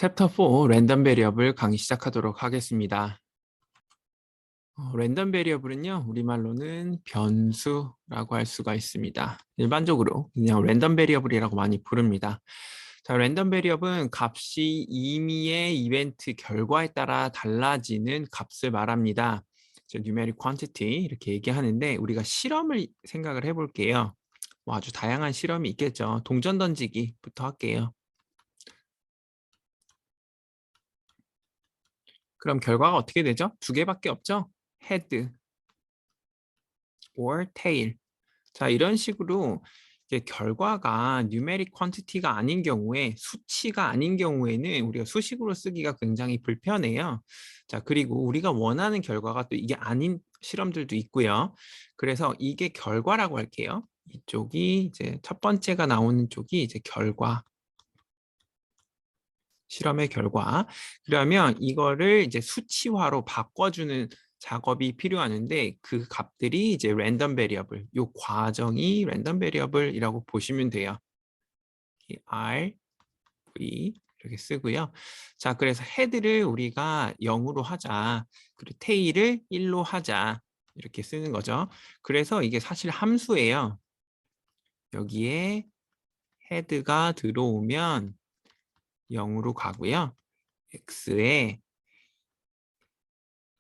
챕터 4 랜덤 베리어블 강의 시작하도록 하겠습니다. 랜덤 베리어블은요, 우리말로는 변수라고 할 수가 있습니다. 일반적으로 그냥 랜덤 베리어블이라고 많이 부릅니다. 자, 랜덤 베리어블은 값이 임의의 이벤트 결과에 따라 달라지는 값을 말합니다. numeric quantity 이렇게 얘기하는데 우리가 실험을 생각을 해볼게요. 뭐 아주 다양한 실험이 있겠죠. 동전 던지기부터 할게요. 그럼 결과가 어떻게 되죠? 두 개밖에 없죠? head or tail. 자, 이런 식으로 이게 결과가 numeric quantity가 아닌 경우에, 수치가 아닌 경우에는 우리가 수식으로 쓰기가 굉장히 불편해요. 자, 그리고 우리가 원하는 결과가 또 이게 아닌 실험들도 있고요. 그래서 이게 결과라고 할게요. 이쪽이 이제 첫 번째가 나오는 쪽이 이제 결과. 실험의 결과. 그러면 이거를 이제 수치화로 바꿔주는 작업이 필요하는데 그 값들이 이제 랜덤 베리어블, 이 과정이 랜덤 베리어블이라고 보시면 돼요. R, V 이렇게 쓰고요. 자, 그래서 헤드를 우리가 0으로 하자. 그리고 테일을 1로 하자. 이렇게 쓰는 거죠. 그래서 이게 사실 함수예요. 여기에 헤드가 들어오면 0으로 가고요. X에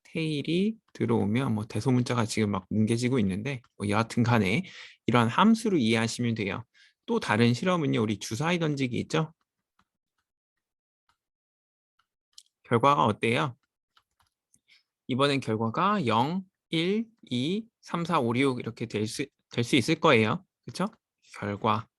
테일이 들어오면 뭐 대소문자가 지금 막 뭉개지고 있는데 뭐 여하튼 간에 이런 함수로 이해하시면 돼요. 또 다른 실험은요. 우리 주사위 던지기 있죠? 결과가 어때요? 이번엔 결과가 0, 1, 2, 3, 4, 5, 6 이렇게 될 수 있을 거예요. 그렇죠? 결과.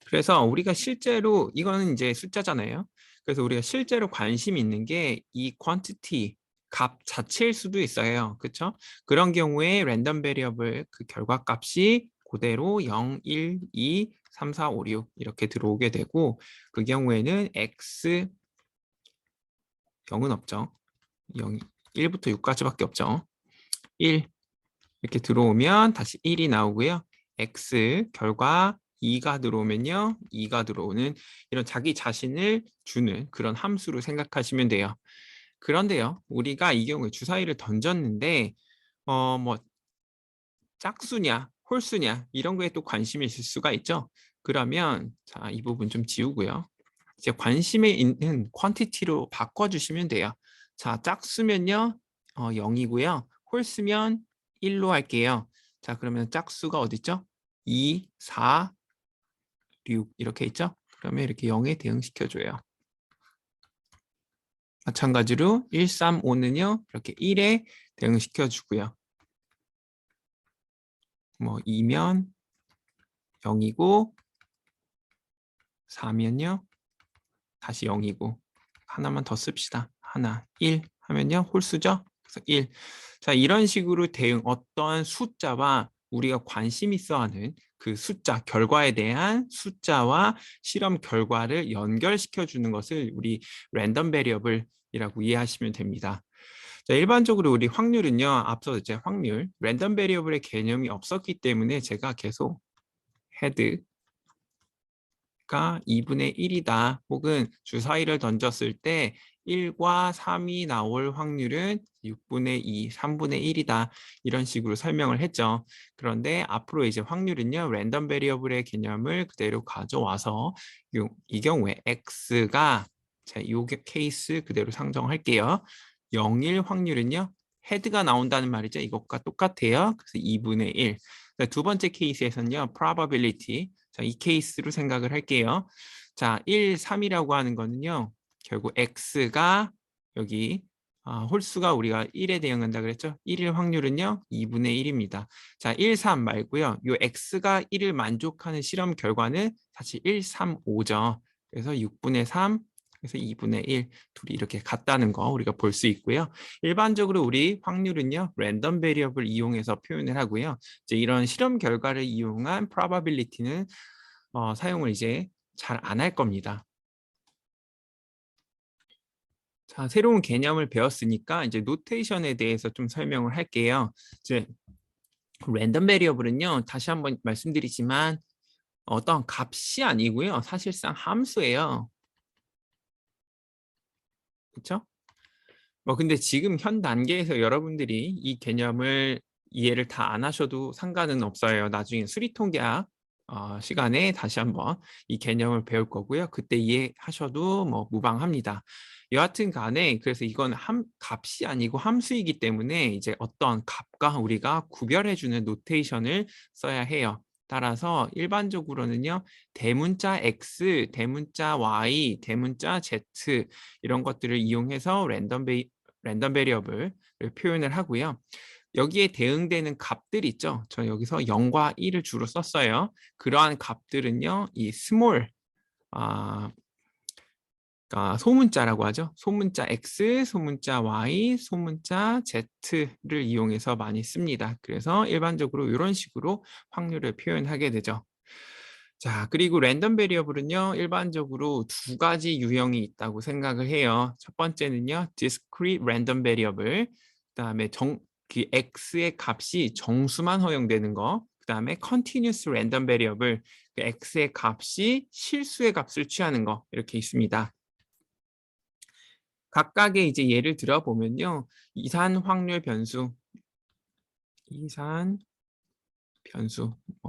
그래서 우리가 실제로 이거는 이제 숫자잖아요. 그래서 우리가 실제로 관심 있는 게 이 quantity 값 자체일 수도 있어요. 그렇죠? 그런 경우에 랜덤 베리어블 그 결과 값이 그대로 0, 1, 2, 3, 4, 5, 6 이렇게 들어오게 되고 그 경우에는 x 0은 없죠. 0, 1부터 6까지밖에 없죠. 1 이렇게 들어오면 다시 1이 나오고요. x 결과 2가 들어오면요. 2가 들어오는 이런 자기 자신을 주는 그런 함수로 생각하시면 돼요. 그런데요. 우리가 이 경우에 주사위를 던졌는데 뭐 짝수냐 홀수냐 이런 거에 또 관심이 있을 수가 있죠. 그러면 자, 이 부분 좀 지우고요. 이제 관심에 있는 퀀티티로 바꿔주시면 돼요. 자, 짝수면요. 0이고요. 홀수면 1로 할게요. 자, 그러면 짝수가 어디 있죠? 2, 4, 6 이렇게 있죠? 그러면 이렇게 0에 대응시켜줘요. 마찬가지로 1, 3, 5는요. 이렇게 1에 대응시켜주고요. 뭐 2면 0이고 4면요. 다시 0이고 하나만 더 씁시다. 하나, 1 하면요. 홀수죠? 그래서 1. 자, 이런 식으로 대응 어떠한 숫자와 우리가 관심 있어 하는 그 숫자, 결과에 대한 숫자와 실험 결과를 연결시켜 주는 것을 우리 랜덤 베리어블이라고 이해하시면 됩니다. 자, 일반적으로 우리 확률은요. 앞서 이제 확률, 랜덤 베리어블의 개념이 없었기 때문에 제가 계속 헤드 가 2분의 1이다. 혹은 주사위를 던졌을 때 1과 3이 나올 확률은 6분의 2, 3분의 1이다. 이런 식으로 설명을 했죠. 그런데 앞으로 이제 확률은요. 랜덤 베리어블의 개념을 그대로 가져와서 이 경우에 x가 자, 이 케이스 그대로 상정할게요. 0일 확률은요. 헤드가 나온다는 말이죠. 이것과 똑같아요. 그래서 2분의 1. 두 번째 케이스에서는요. probability. 자, 이 케이스로 생각을 할게요. 자, 1, 3이라고 하는 거는요. 결국 x가 여기 홀수가 우리가 1에 대응한다 그랬죠? 1일 확률은요. 2분의 1입니다. 자, 1, 3 말고요. 요 x가 1을 만족하는 실험 결과는 사실 1, 3, 5죠. 그래서 6분의 3, 그래서 2분의 1, 둘이 이렇게 같다는 거 우리가 볼 수 있고요. 일반적으로 우리 확률은요. 랜덤 베리어블 이용해서 표현을 하고요. 이제 이런 실험 결과를 이용한 probability는 사용을 이제 잘 안 할 겁니다. 자, 새로운 개념을 배웠으니까 이제 노테이션에 대해서 좀 설명을 할게요. 이제 랜덤 베리어블은요. 다시 한번 말씀드리지만 어떤 값이 아니고요. 사실상 함수예요. 그렇죠? 뭐 근데 지금 현 단계에서 여러분들이 이 개념을 이해를 다 안 하셔도 상관은 없어요. 나중에 수리통계학 시간에 다시 한번 이 개념을 배울 거고요. 그때 이해하셔도 뭐 무방합니다. 여하튼 간에 그래서 이건 값이 아니고 함수이기 때문에 이제 어떤 값과 우리가 구별해주는 노테이션을 써야 해요. 따라서 일반적으로는요. 대문자 X, 대문자 Y, 대문자 Z 이런 것들을 이용해서 랜덤 베리어블을 표현을 하고요. 여기에 대응되는 값들 있죠. 저 여기서 0과 1을 주로 썼어요. 그러한 값들은요. 이 스몰 소문자라고 하죠. 소문자 X, 소문자 Y, 소문자 Z를 이용해서 많이 씁니다. 그래서 일반적으로 이런 식으로 확률을 표현하게 되죠. 자, 그리고 랜덤 베리어블은요, 일반적으로 두 가지 유형이 있다고 생각을 해요. 첫 번째는요, discrete random variable, 그다음에 그 x의 값이 정수만 허용되는 거, 그다음에 continuous random variable, 그 x의 값이 실수의 값을 취하는 거 이렇게 있습니다. 각각의 이제 예를 들어 보면요, 이산 확률 변수,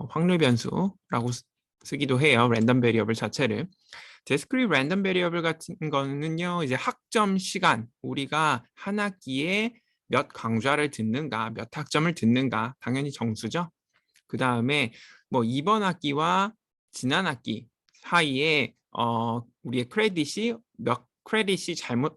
확률 변수라고 쓰기도 해요. 랜덤 베리어블 자체를. 디스크리트 랜덤 베리어블 같은 거는요. 이제 학점 시간, 우리가 한 학기에 몇 강좌를 듣는가, 몇 학점을 듣는가, 당연히 정수죠. 그 다음에 뭐 이번 학기와 지난 학기 사이에 우리의 크레딧이 몇 크레딧이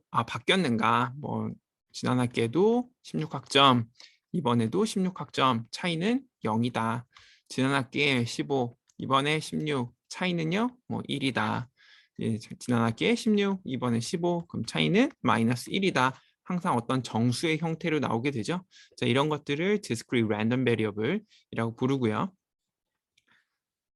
바뀌었는가, 뭐 지난 학기에도 16학점, 이번에도 16학점, 차이는 0이다. 지난 학기에 15, 이번에 16, 차이는요, 뭐 1이다. 예, 지난 학기에 16, 이번에 15, 그럼 차이는 마이너스 1이다. 항상 어떤 정수의 형태로 나오게 되죠. 자, 이런 것들을 discrete random variable이라고 부르고요.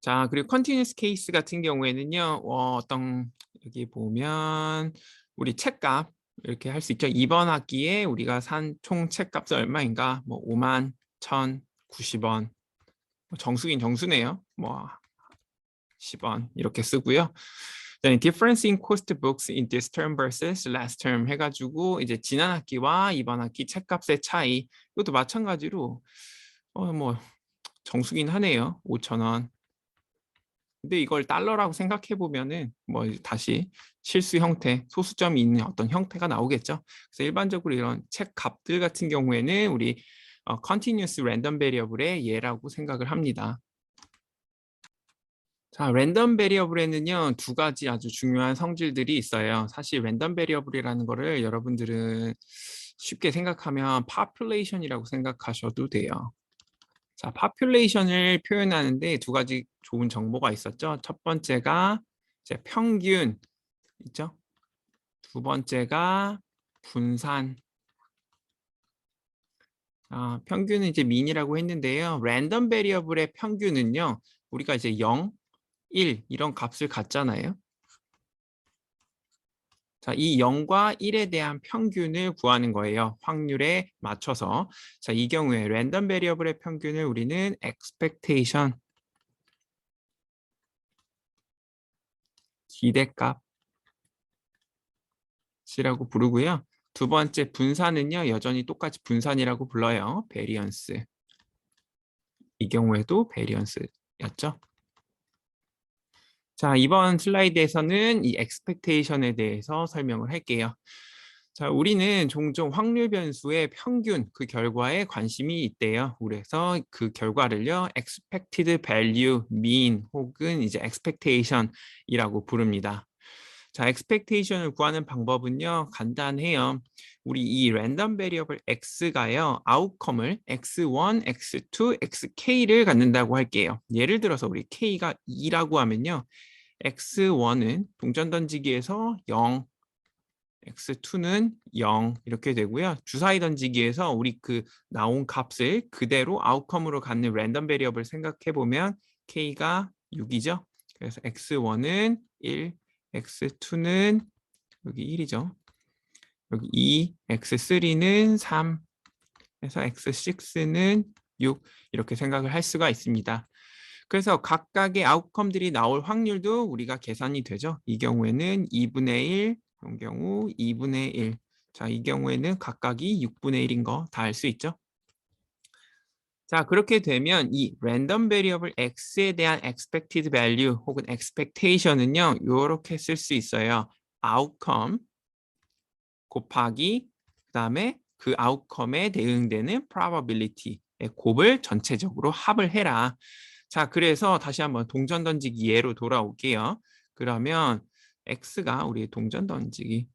자, 그리고 continuous case 같은 경우에는요, 어떤 여기 보면 우리 책값 이렇게 할 수 있죠. 이번 학기에 우리가 산 총 책값이 얼마인가? 뭐 5만 1,090원. 정수긴 정수네요. 뭐 10원 이렇게 쓰고요. difference in cost books in this term versus last term 해가지고 이제 지난 학기와 이번 학기 책값의 차이. 이것도 마찬가지로 뭐 정수긴 하네요. 5,000원. 근데 이걸 달러라고 생각해 보면은 뭐 다시 실수 형태, 소수점이 있는 어떤 형태가 나오겠죠. 그래서 일반적으로 이런 책 값들 같은 경우에는 우리 continuous random variable의 예라고 생각을 합니다. 자, 랜덤 베리어블에는요, 두 가지 아주 중요한 성질들이 있어요. 사실 랜덤 베리어블이라는 거를 여러분들은 쉽게 생각하면 population이라고 생각하셔도 돼요. 자, population을 표현하는데 두 가지 좋은 정보가 있었죠. 첫 번째가 이제 평균 있죠. 두 번째가 분산. 평균은 이제 mean이라고 했는데요. 랜덤 베리어블의 평균은요, 우리가 이제 0, 1 이런 값을 갖잖아요. 자, 이 0과 1에 대한 평균을 구하는 거예요. 확률에 맞춰서. 자, 이 경우에 랜덤 베리어블의 평균을 우리는 expectation, 기대값이라고 부르고요. 두 번째 분산은요, 여전히 똑같이 분산이라고 불러요. variance. 이 경우에도 variance였죠. 자, 이번 슬라이드에서는 이 expectation에 대해서 설명을 할게요. 자, 우리는 종종 확률 변수의 평균, 그 결과에 관심이 있대요. 그래서 그 결과를요, expected value, mean 혹은 이제 expectation이라고 부릅니다. 자, expectation을 구하는 방법은요, 간단해요. 우리 이 랜덤 베리어블 x가요, 아웃컴을 x1, x2, xk를 갖는다고 할게요. 예를 들어서 우리 k가 2라고 하면요, x1은 동전 던지기에서 0, x2는 0 이렇게 되고요. 주사위 던지기에서 우리 그 나온 값을 그대로 아웃컴으로 갖는 랜덤 베리어블 생각해 보면 k가 6이죠. 그래서 x1은 1, x2는 여기 1이죠. 여기 2, x3는 3, 그래서 x6는 6 이렇게 생각을 할 수가 있습니다. 그래서 각각의 아웃컴들이 나올 확률도 우리가 계산이 되죠. 이 경우에는 2분의 1 이런 경우 2분의 1. 자, 이 경우에는 각각이 6분의 1인 거 다 알 수 있죠? 자, 그렇게 되면 이 랜덤 베리어블 x에 대한 expected value 혹은 expectation은요, 이렇게 쓸 수 있어요. outcome 곱하기 그다음에 그 outcome에 대응되는 probability의 곱을 전체적으로 합을 해라. 자, 그래서 다시 한번 동전 던지기 예로 돌아올게요. 그러면 x가 우리 동전 던지기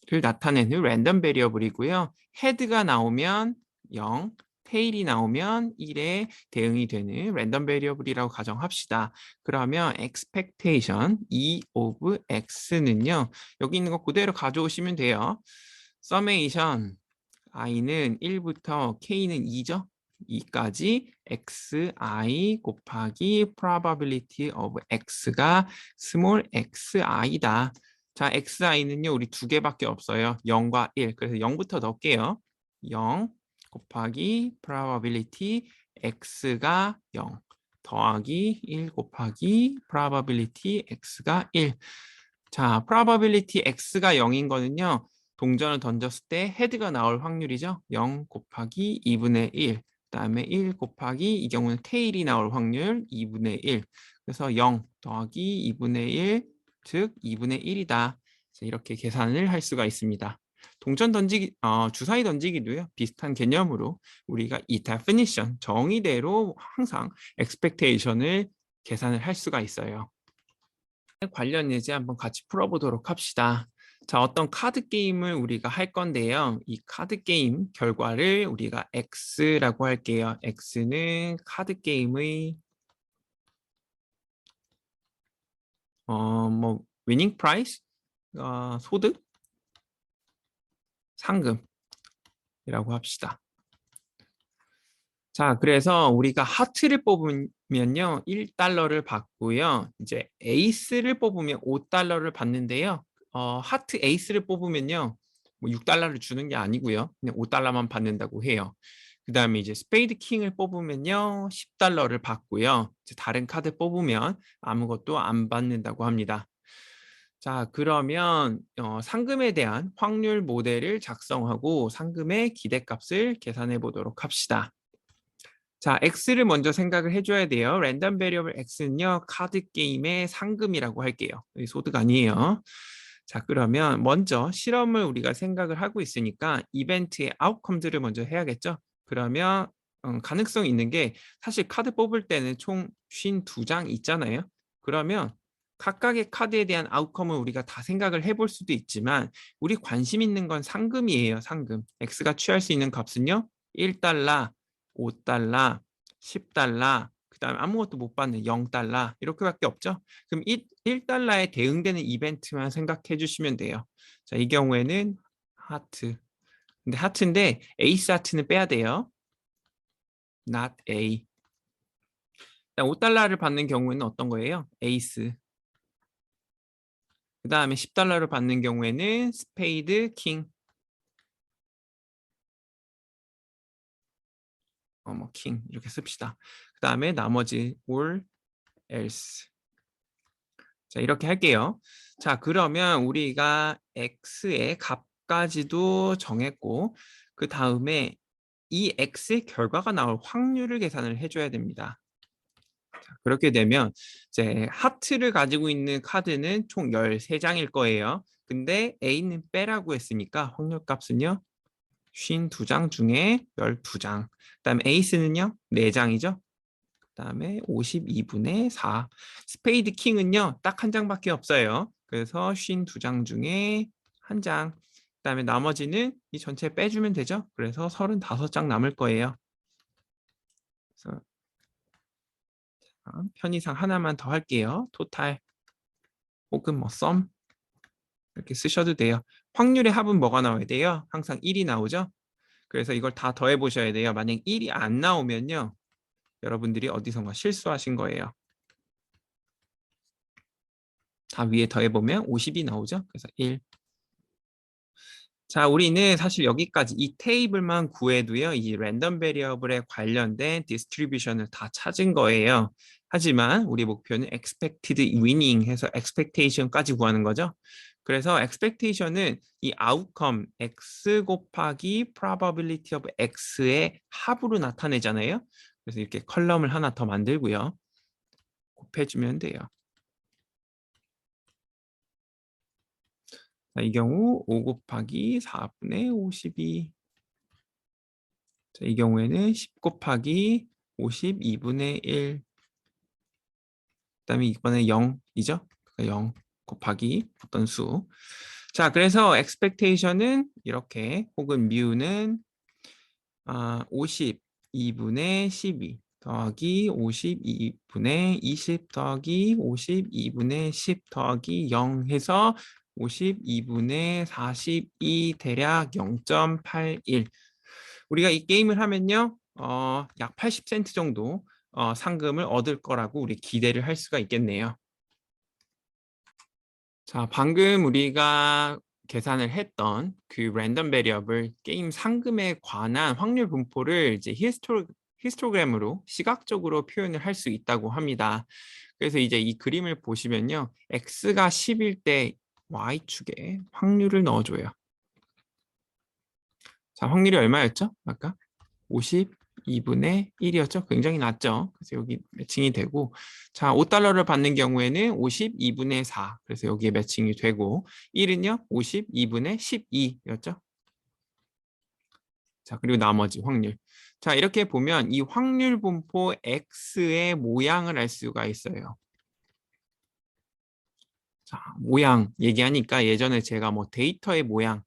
를 나타내는 랜덤 베리어블이고요. 헤드가 나오면 0, 테일이 나오면 1에 대응이 되는 랜덤 베리어블이라고 가정합시다. 그러면 expectation E of X는요. 여기 있는 거 그대로 가져오시면 돼요. summation i는 1부터 k는 2죠. 2까지 xi 곱하기 probability of x가 small xi다. 자, xi는요, 우리 두 개밖에 없어요. 0과 1. 그래서 0부터 넣을게요. 0 곱하기 probability x가 0 더하기 1 곱하기 probability x가 1. 자, probability x가 0인 거는요, 동전을 던졌을 때 헤드가 나올 확률이죠. 0 곱하기 2분의 1. 그다음에 1 곱하기 이 경우는 테일이 나올 확률 2분의 1. 그래서 0 더하기 2분의 1, 즉 2분의 1이다. 이렇게 계산을 할 수가 있습니다. 동전 던지기, 주사위 던지기도요. 비슷한 개념으로 우리가 이 definition, 정의대로 항상 expectation을 계산을 할 수가 있어요. 관련 예제 한번 같이 풀어보도록 합시다. 자, 어떤 카드 게임을 우리가 할 건데요. 이 카드 게임 결과를 우리가 X라고 할게요. X는 카드 게임의 위닝 프라이스, 소득, 상금이라고 합시다. 자, 그래서 우리가 하트를 뽑으면요, 1달러를 받고요. 이제 에이스를 뽑으면 5달러를 받는데요. 하트 에이스를 뽑으면요, 뭐 6달러를 주는 게 아니고요. 그냥 5달러만 받는다고 해요. 그 다음에 이제 스페이드 킹을 뽑으면요, 10달러를 받고요. 이제 다른 카드 뽑으면 아무것도 안 받는다고 합니다. 자, 그러면 상금에 대한 확률 모델을 작성하고 상금의 기대값을 계산해 보도록 합시다. 자, X를 먼저 생각을 해줘야 돼요. 랜덤 베리어블 X는요, 카드 게임의 상금이라고 할게요. 여기 소득 아니에요. 자, 그러면 먼저 실험을 우리가 생각을 하고 있으니까 이벤트의 아웃컴들을 먼저 해야겠죠. 그러면 가능성 있는 게 사실 카드 뽑을 때는 총 52장 있잖아요. 그러면 각각의 카드에 대한 아웃컴을 우리가 다 생각을 해볼 수도 있지만 우리 관심 있는 건 상금이에요. 상금. X가 취할 수 있는 값은요. 1달러, 5달러, 10달러, 그 다음에 아무것도 못 받는 0달러 이렇게밖에 없죠. 그럼 1달러에 대응되는 이벤트만 생각해 주시면 돼요. 자, 이 경우에는 하트. 근데 하트인데 에이스 하트는 빼야 돼요. not A. 5달러를 받는 경우에는 어떤 거예요? 에이스. 그 다음에 10달러를 받는 경우에는 스페이드, 킹. 킹 이렇게 씁시다. 그 다음에 나머지 or else. 자, 이렇게 할게요. 자, 그러면 우리가 x의 값까지도 정했고 그 다음에 이 x의 결과가 나올 확률을 계산을 해줘야 됩니다. 자, 그렇게 되면 이제 하트를 가지고 있는 카드는 총 13장일 거예요. 근데 A는 빼라고 했으니까 확률 값은요. 52장 중에 12장. 그다음에 에이스는요. 4장이죠. 그다음에 52분의 4. 스페이드 킹은요. 딱 한 장밖에 없어요. 그래서 52장 중에 한 장. 그다음에 나머지는 이 전체 빼주면 되죠. 그래서 35장 남을 거예요. 그래서 편의상 하나만 더 할게요. 토탈 혹은 뭐 썸 이렇게 쓰셔도 돼요. 확률의 합은 뭐가 나와야 돼요? 항상 1이 나오죠. 그래서 이걸 다 더해 보셔야 돼요. 만약 1이 안 나오면요. 여러분들이 어디선가 실수하신 거예요. 다 위에 더해보면 50이 나오죠. 그래서 1. 자, 우리는 사실 여기까지 이 테이블만 구해도요. 이 랜덤 베리어블에 관련된 디스트리뷰션을 다 찾은 거예요. 하지만 우리 목표는 expected winning 해서 expectation까지 구하는 거죠. 그래서 expectation은 이 outcome x 곱하기 probability of x의 합으로 나타내잖아요. 그래서 이렇게 컬럼을 하나 더 만들고요. 곱해주면 돼요. 자, 이 경우 5 곱하기 4분의 52. 자, 이 경우에는 10 곱하기 52분의 1. 그다음에 이번에 0이죠. 0 곱하기 어떤 수. 자, 그래서 expectation은 이렇게 혹은 mu는 52분의 12 더하기 52분의 20 더하기 52분의 10 더하기 0 해서 52분의 42 대략 0.81. 우리가 이 게임을 하면요, 약 80센트 정도 상금을 얻을 거라고 우리 기대를 할 수가 있겠네요. 자, 방금 우리가 계산을 했던 그 랜덤 베리어블 게임 상금에 관한 확률 분포를 이제 히스토그램으로 시각적으로 표현을 할 수 있다고 합니다. 그래서 이제 이 그림을 보시면요, x가 10일 때 y축에 확률을 넣어줘요. 자, 확률이 얼마였죠? 아까 52분의 1이었죠? 굉장히 낮죠? 그래서 여기 매칭이 되고, 자, 5달러를 받는 경우에는 52분의 4. 그래서 여기에 매칭이 되고, 1은요, 52분의 12였죠? 자, 그리고 나머지 확률. 자, 이렇게 보면 이 확률 분포 X의 모양을 알 수가 있어요. 자, 모양 얘기하니까 예전에 제가 뭐 데이터의 모양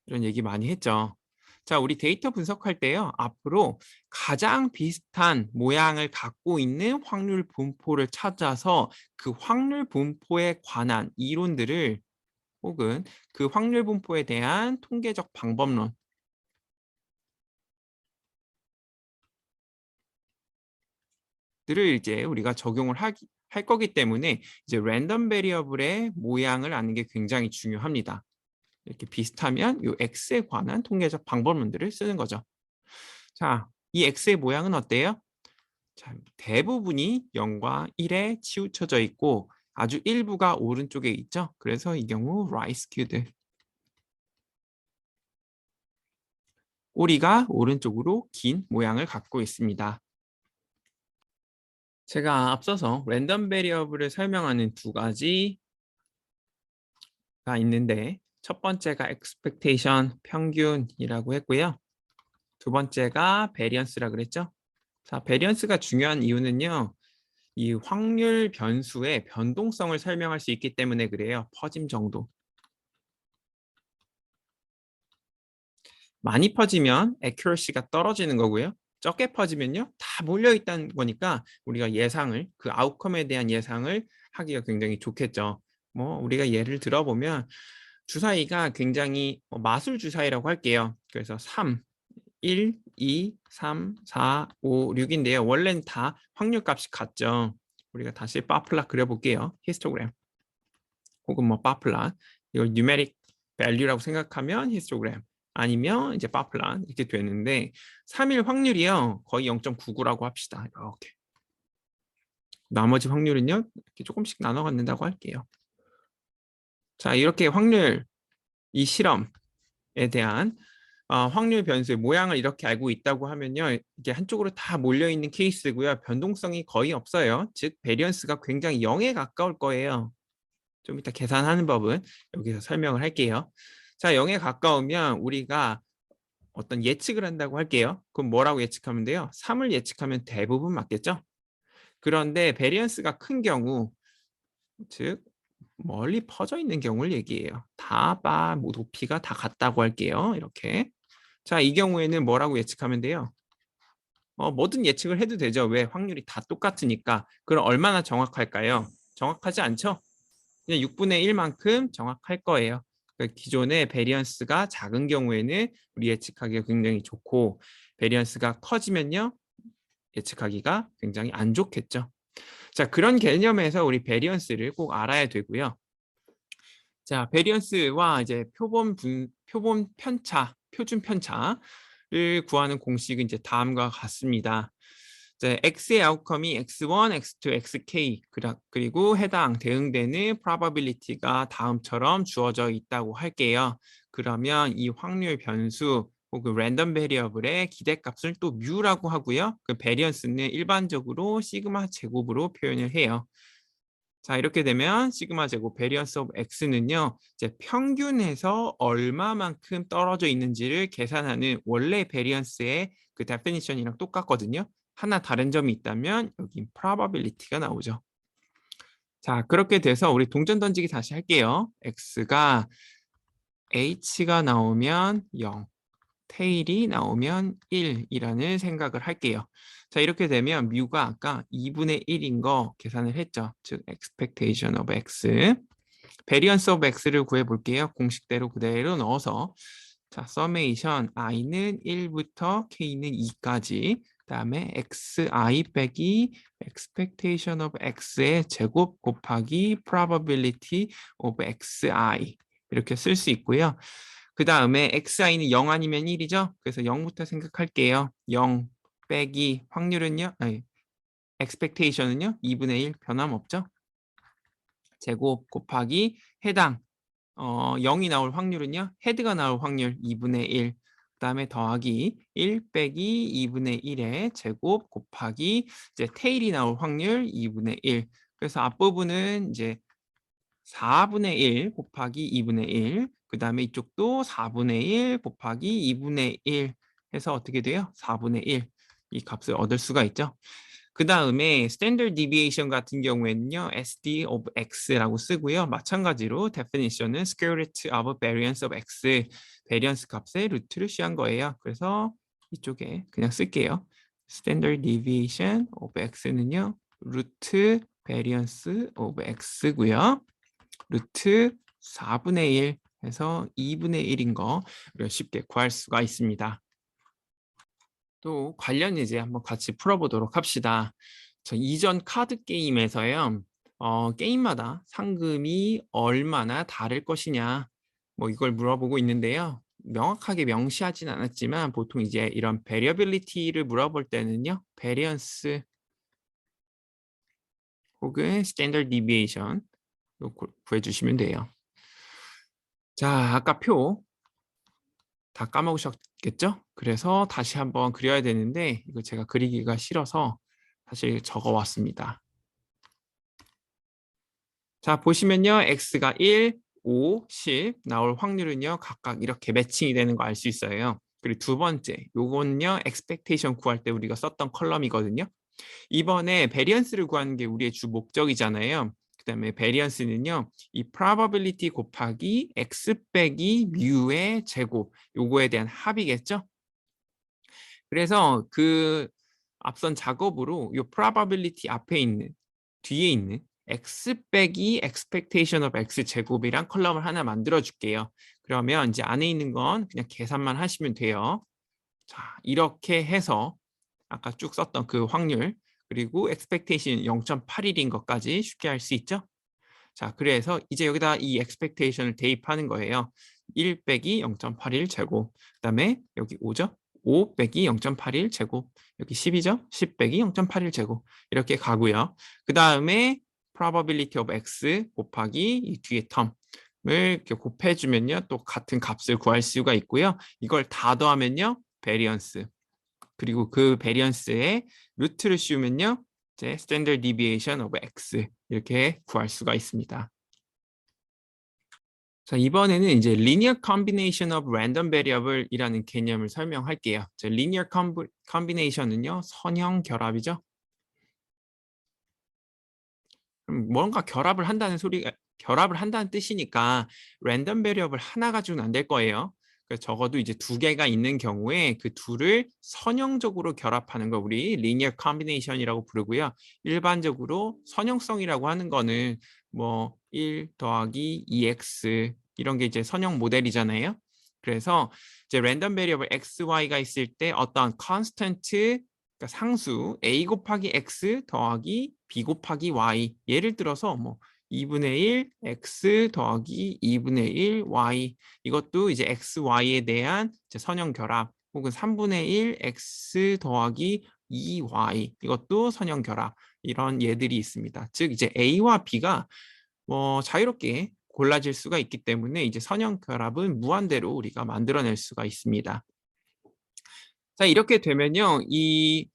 이런 얘기 많이 했죠. 자, 우리 데이터 분석할 때요. 앞으로 가장 비슷한 모양을 갖고 있는 확률 분포를 찾아서 그 확률 분포에 관한 이론들을 혹은 그 확률 분포에 대한 통계적 방법론들을 이제 우리가 적용을 할 거기 때문에 이제 랜덤 베리어블의 모양을 아는 게 굉장히 중요합니다. 이렇게 비슷하면 이 X에 관한 통계적 방법론들을 쓰는 거죠. 자, 이 X의 모양은 어때요? 자, 대부분이 0과 1에 치우쳐져 있고 아주 일부가 오른쪽에 있죠. 그래서 이 경우 right skewed. 꼬리가 오른쪽으로 긴 모양을 갖고 있습니다. 제가 앞서서 랜덤 베리어블을 설명하는 두 가지가 있는데 첫 번째가 expectation, 평균이라고 했고요. 두 번째가 variance라 그랬죠. 자, variance가 중요한 이유는요. 이 확률 변수의 변동성을 설명할 수 있기 때문에 그래요. 퍼짐 정도. 많이 퍼지면 accuracy가 떨어지는 거고요. 적게 퍼지면요. 다 몰려있다는 거니까 우리가 예상을, 그 아웃컴에 대한 예상을 하기가 굉장히 좋겠죠. 뭐 우리가 예를 들어보면 주사위가 굉장히 마술 주사위라고 할게요. 그래서 3, 1, 2, 3, 4, 5, 6인데요. 원래는 다 확률값이 같죠. 우리가 다시 파플라 그려볼게요. 히스토그램 혹은 뭐 파플라 이걸 뉴메릭 밸류라고 생각하면 히스토그램 아니면 이제 파플라 이렇게 되는데 3일 확률이요. 거의 0.99라고 합시다. 이렇게. 나머지 확률은요. 이렇게 조금씩 나눠 갖는다고 할게요. 자, 이렇게 확률 이 실험에 대한 확률 변수의 모양을 이렇게 알고 있다고 하면요. 이게 한쪽으로 다 몰려있는 케이스고요. 변동성이 거의 없어요. 즉, 베리언스가 굉장히 0에 가까울 거예요. 좀 이따 계산하는 법은 여기서 설명을 할게요. 자, 0에 가까우면 우리가 어떤 예측을 한다고 할게요. 그럼 뭐라고 예측하면 돼요? 3을 예측하면 대부분 맞겠죠? 그런데 베리언스가 큰 경우, 즉 멀리 퍼져 있는 경우를 얘기해요. 뭐 높이가 다 같다고 할게요. 이렇게. 자, 이 경우에는 뭐라고 예측하면 돼요? 뭐든 예측을 해도 되죠. 왜? 확률이 다 똑같으니까. 그럼 얼마나 정확할까요? 정확하지 않죠? 그냥 6분의 1만큼 정확할 거예요. 그러니까 기존의 베리언스가 작은 경우에는 우리 예측하기가 굉장히 좋고 베리언스가 커지면요. 예측하기가 굉장히 안 좋겠죠. 자, 그런 개념에서 우리 베리언스를 꼭 알아야 되고요. 자, 베리언스와 이제 표본 편차, 표준 편차를 구하는 공식은 이제 다음과 같습니다. 이제 x의 아웃컴이 x1, x2, xk 그리고 해당 대응되는 probability가 다음처럼 주어져 있다고 할게요. 그러면 이 확률 변수 혹은 랜덤 베리어블의 기대값을 또 뮤라고 하고요. 그 베리언스는 일반적으로 시그마 제곱으로 표현을 해요. 자, 이렇게 되면 시그마 제곱 베리언스 오브 x는요. 이제 평균에서 얼마만큼 떨어져 있는지를 계산하는 원래 베리언스의 그 데피니션이랑 똑같거든요. 하나 다른 점이 있다면 여기 probability가 나오죠. 자, 그렇게 돼서 우리 동전 던지기 다시 할게요. x가 h가 나오면 0, 테일이 나오면 1이라는 생각을 할게요. 자, 이렇게 되면 뮤가 아까 2분의 1인 거 계산을 했죠. 즉 expectation of x. variance of x를 구해볼게요. 공식대로 그대로 넣어서 자, summation i는 1부터 k는 2까지 그다음에 xi 빼기 expectation of x의 제곱 곱하기 probability of xi 이렇게 쓸 수 있고요. 그 다음에 xi는 0 아니면 1이죠. 그래서 0부터 생각할게요. 0 빼기 확률은요. 아니, expectation은요. 2분의 1 변함없죠. 제곱 곱하기 해당 0이 나올 확률은요. 헤드가 나올 확률 2분의 1. 그다음에 더하기 1 빼기 2분의 1의 제곱 곱하기 이제 테일이 나올 확률 2분의 1. 그래서 앞부분은 이제 4분의 1 곱하기 2분의 1. 그다음에 이쪽도 4분의 1 곱하기 2분의 1 해서 어떻게 돼요? 4분의 1. 이 값을 얻을 수가 있죠. 그 다음에 standard deviation 같은 경우에는요, SD of x라고 쓰고요. 마찬가지로 definition은 square root of variance of x, variance 값의 루트를 취한 거예요. 그래서 이쪽에 그냥 쓸게요. standard deviation of x는요, 루트 variance of x고요. 루트 4분의 1 해서 2분의 1인 거 우리가 쉽게 구할 수가 있습니다. 또 관련 이제 한번 같이 풀어보도록 합시다. 저 이전 카드 게임에서요. 게임마다 상금이 얼마나 다를 것이냐 뭐 이걸 물어보고 있는데요. 명확하게 명시하진 않았지만 보통 이제 이런 베리어빌리티를 물어볼 때는요. 베리언스 혹은 스탠더드 디비에이션 구해주시면 돼요. 자, 아까 표 다 까먹으셨겠죠? 그래서 다시 한번 그려야 되는데 이거 제가 그리기가 싫어서 사실 적어왔습니다. 자, 보시면요. x가 1, 5, 10 나올 확률은요. 각각 이렇게 매칭이 되는 거 알 수 있어요. 그리고 두 번째, 요건요. expectation 구할 때 우리가 썼던 컬럼이거든요. 이번에 베리언스를 구하는 게 우리의 주 목적이잖아요. 그 다음에 베리언스는요. 이 probability 곱하기 x 빼기 뮤의 제곱 요거에 대한 합이겠죠. 그래서 그 앞선 작업으로 이 probability 앞에 있는 뒤에 있는 x 빼기 expectation of x 제곱이랑 컬럼을 하나 만들어 줄게요. 그러면 이제 안에 있는 건 그냥 계산만 하시면 돼요. 자, 이렇게 해서 아까 쭉 썼던 그 확률 그리고 expectation 0.81인 것까지 쉽게 할 수 있죠. 자, 그래서 이제 여기다 이 expectation을 대입하는 거예요. 1 빼기 0.81 제곱. 그다음에 여기 5죠. 5 빼기 0.81 제곱. 여기 10이죠. 10 빼기 0.81 제곱. 이렇게 가고요. 그다음에 probability of x 곱하기 이 뒤에 텀을 이렇게 곱해주면요. 또 같은 값을 구할 수가 있고요. 이걸 다 더하면요. 베리언스. 그리고 그 베리언스의 루트를 씌우면요. 이제 standard deviation of x 이렇게 구할 수가 있습니다. 자, 이번에는 이제 linear combination of random variable이라는 개념을 설명할게요. linear combination은요, 선형 결합이죠. 뭔가 결합을 한다는 결합을 한다는 뜻이니까 랜덤 베리어블 하나 가지고는 안 될 거예요. 그래서 적어도 이제 두 개가 있는 경우에 그 둘을 선형적으로 결합하는 걸 우리 리니어 컴비네이션이라고 부르고요. 일반적으로 선형성이라고 하는 거는 뭐 1 더하기 2x 이런 게 이제 선형 모델이잖아요. 그래서 이제 랜덤 베리어블 x, y가 있을 때 어떤 컨스턴트 그러니까 상수 a 곱하기 x 더하기 b 곱하기 y 예를 들어서 뭐 2분의 1 x 더하기 2분의 1 y 이것도 이제 x, y에 대한 이제 선형 결합 혹은 3분의 1 x 더하기 EY 이것도 선형 결합 이런 예들이 있습니다. 즉 이제 A와 B가 뭐 자유롭게 골라질 수가 있기 때문에 이제 선형 결합은 무한대로 우리가 만들어낼 수가 있습니다. 자, 이렇게 되면요, 이